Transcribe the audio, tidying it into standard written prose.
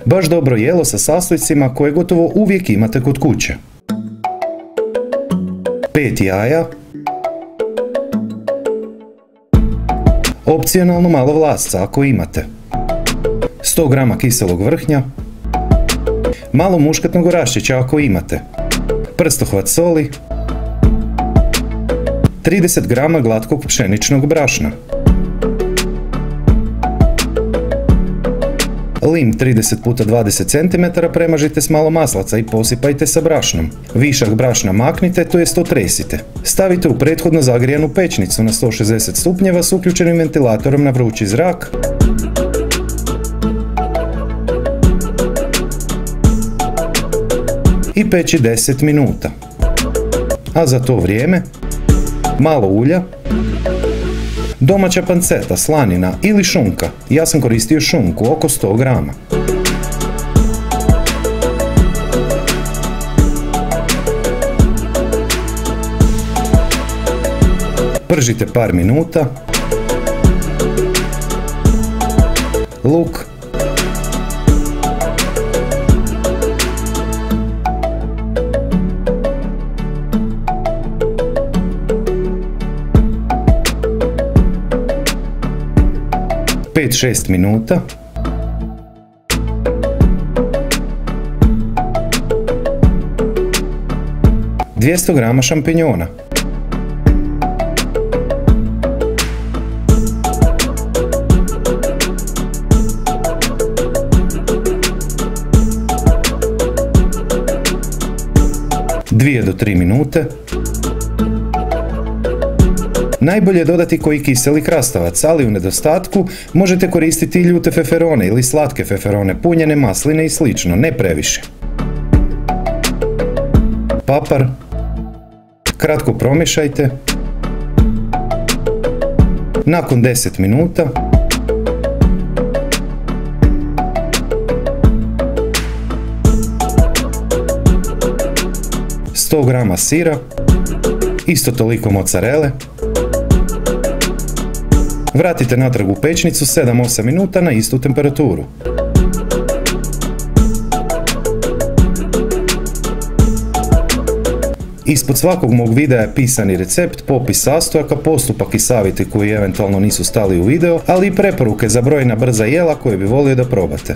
Baš dobro jelo sa sastojcima koje gotovo uvijek imate kod kuće. 5 jaja, opcionalno malo vlasca ako imate, 100 grama kiselog vrhnja, malo muškatnog oraščića ako imate, prstohvat soli, 30 grama glatkog pšeničnog brašna, lim 30 x 20 cm premažite s malo maslaca i posipajte sa brašnom. Višak brašna maknite, to jest otresite. Stavite u prethodno zagrijanu pećnicu na 160 stupnjeva s uključenim ventilatorom na vrući zrak. I peći 10 minuta. A za to vrijeme malo ulja, domaća panceta, slanina ili šunka. Ja sam koristio šunku, oko 100 grama. Pržite par minuta. Luk. Pet, 6 minuta. Dvjesto grama šampinjona. Dvije do 3 minute. Najbolje je dodati koji kiseli krastavac, ali u nedostatku možete koristiti i ljute feferone ili slatke feferone, punjene masline i slično, ne previše. Papar. Kratko promješajte. Nakon 10 minuta sto grama sira, isto toliko mozzarele. Vratite natrag u pećnicu 7-8 minuta na istu temperaturu. Ispod svakog mog videa je pisani recept, popis sastojaka, postupak i savjeti koji eventualno nisu stali u video, ali i preporuke za brojna brza jela koje bi volio da probate.